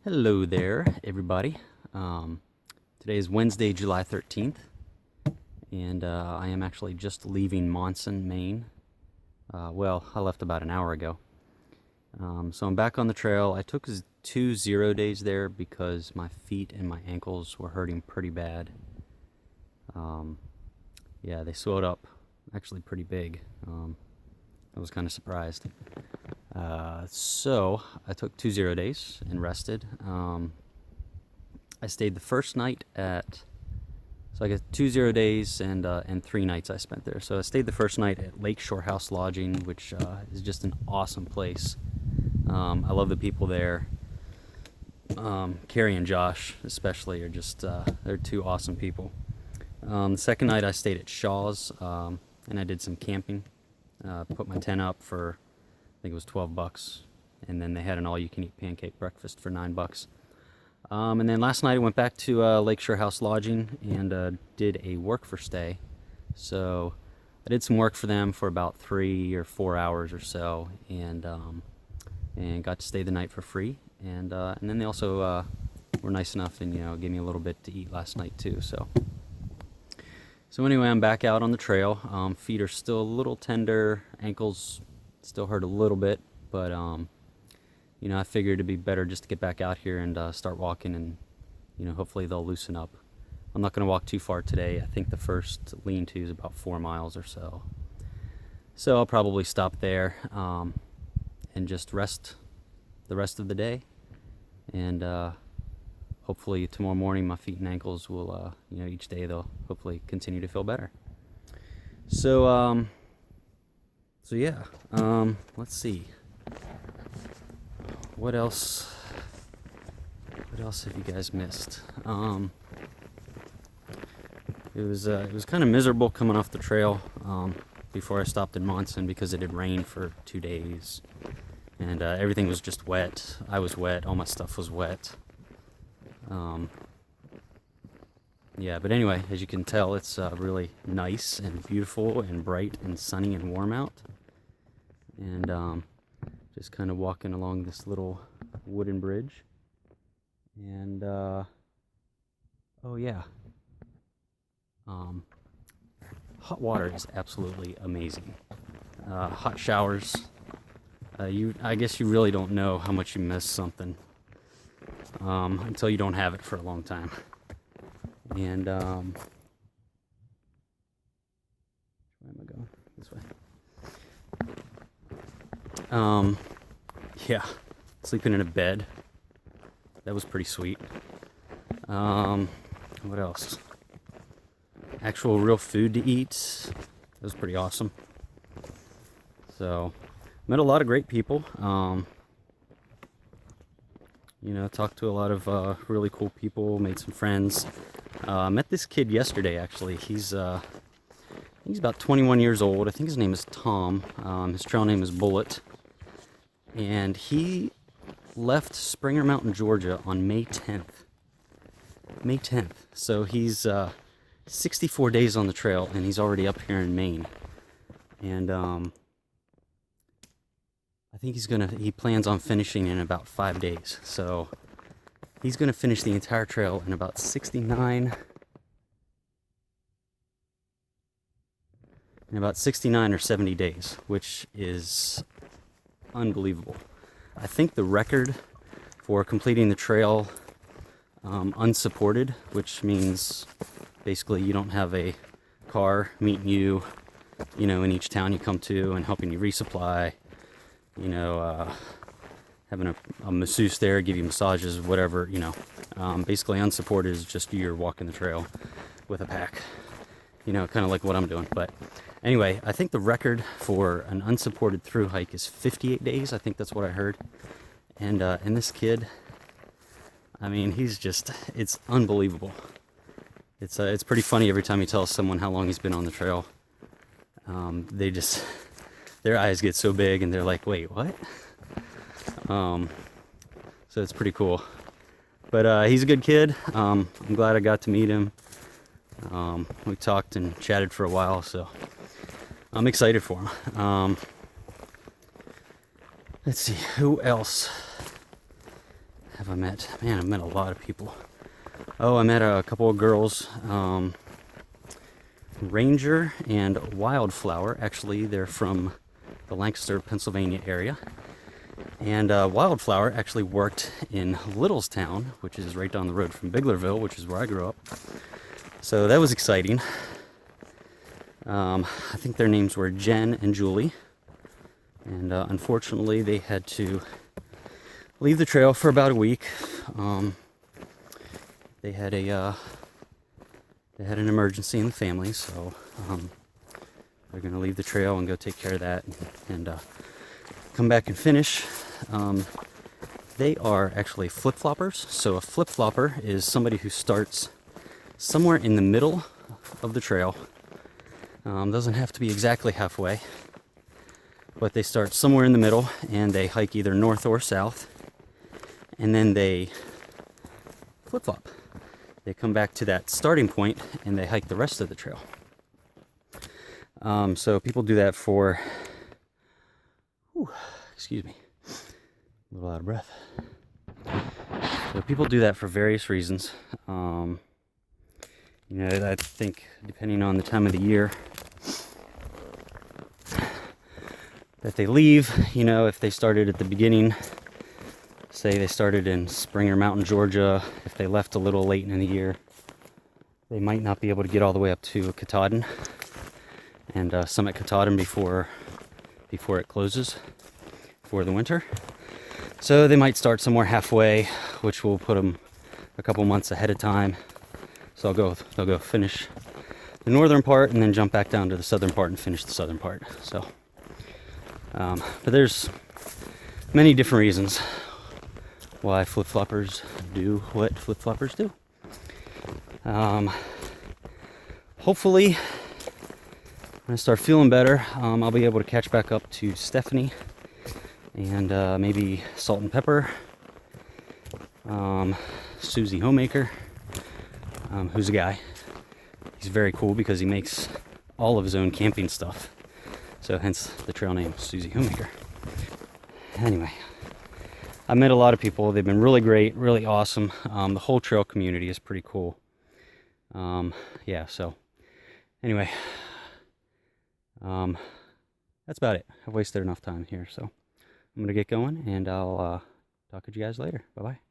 Hello there, everybody. Today is Wednesday, July 13th, and I am actually just leaving Monson, Maine. Well, I left about an hour ago. So I'm back on the trail. I took 2 0 days there because my feet and my ankles were hurting pretty bad. Yeah, they swelled up actually pretty big. I was kind of surprised. So I took 2 0 days and rested. I stayed the first night so I got 2 0 days and 3 nights I spent there. So I stayed the first night at Lakeshore House Lodging, which is just an awesome place. I love the people there. Carrie and Josh especially are just, they're two awesome people. The second night I stayed at Shaw's, and I did some camping. Put my tent up for, I think it was $12, and then they had an all-you-can-eat pancake breakfast for $9. And then last night I went back to Lakeshore House Lodging and did a work for stay. So I did some work for them for about 3 or 4 hours or so, and got to stay the night for free. And then they also were nice enough and gave me a little bit to eat last night too. So anyway, I'm back out on the trail. Feet are still a little tender, ankles still hurt a little bit, but I figured it'd be better just to get back out here and start walking, and hopefully they'll loosen up. I'm not going to walk too far today. I think the first lean-to is about 4 miles or so. So I'll probably stop there and just rest the rest of the day, and hopefully tomorrow morning my feet and ankles will, each day they'll hopefully continue to feel better. So yeah, let's see. What else have you guys missed? It was kind of miserable coming off the trail before I stopped in Monson because it had rained for 2 days, and everything was just wet. I was wet. All my stuff was wet. Yeah, but anyway, as you can tell, it's really nice and beautiful and bright and sunny and warm out. And just kind of walking along this little wooden bridge. And oh yeah, hot water is absolutely amazing. Hot showers. I guess you really don't know how much you miss something until you don't have it for a long time. And where am I going? This way. Yeah, sleeping in a bed. That was pretty sweet. What else? Actual real food to eat. That was pretty awesome. So, met a lot of great people. Talked to a lot of really cool people, made some friends. Met this kid yesterday, actually. He's about 21 years old. I think his name is Tom. His trail name is Bullet. And he left Springer Mountain, Georgia on May 10th. May 10th. So he's 64 days on the trail, and he's already up here in Maine. And I think he plans on finishing in about 5 days. So he's gonna finish the entire trail in about 69 or 70 days, which is unbelievable. I think the record for completing the trail unsupported, which means basically you don't have a car meeting you, in each town you come to and helping you resupply, having a masseuse there, give you massages, whatever, basically unsupported is just you're walking the trail with a pack, kind of like what I'm doing. But anyway, I think the record for an unsupported through hike is 58 days. I think that's what I heard. And this kid, I mean, it's unbelievable. It's pretty funny every time he tells someone how long he's been on the trail. Their eyes get so big and they're like, wait, what? So it's pretty cool. But he's a good kid. I'm glad I got to meet him. We talked and chatted for a while, so I'm excited for him. Let's see, who else have I met? Man, I've met a lot of people. Oh, I met a couple of girls, Ranger and Wildflower. Actually, they're from the Lancaster, Pennsylvania area. And Wildflower actually worked in Littlestown, which is right down the road from Biglerville, which is where I grew up. So that was exciting. I think their names were Jen and Julie. And unfortunately, they had to leave the trail for about a week. They had an emergency in the family, so they're going to leave the trail and go take care of that, and come back and finish. They are actually flip-floppers. So a flip-flopper is somebody who starts somewhere in the middle of the trail. Doesn't have to be exactly halfway, but they start somewhere in the middle and they hike either north or south, and then they flip-flop. They come back to that starting point and they hike the rest of the trail. So people do that for, excuse me, a little out of breath. So people do that for various reasons. I think depending on the time of the year that they leave, if they started at the beginning, say they started in Springer Mountain, Georgia, if they left a little late in the year, they might not be able to get all the way up to Katahdin and summit Katahdin before it closes for the winter. So they might start somewhere halfway, which will put them a couple months ahead of time. So they'll go finish the northern part and then jump back down to the southern part and finish the southern part. So, but there's many different reasons why flip-floppers do what flip-floppers do. Hopefully, when I start feeling better, I'll be able to catch back up to Stephanie and maybe Salt and Pepper, Susie Homemaker, who's a guy. He's very cool because he makes all of his own camping stuff. So hence the trail name, Susie Homemaker. Anyway, I met a lot of people. They've been really great, really awesome. The whole trail community is pretty cool. So anyway, that's about it. I've wasted enough time here, so I'm gonna get going and I'll talk to you guys later. Bye-bye.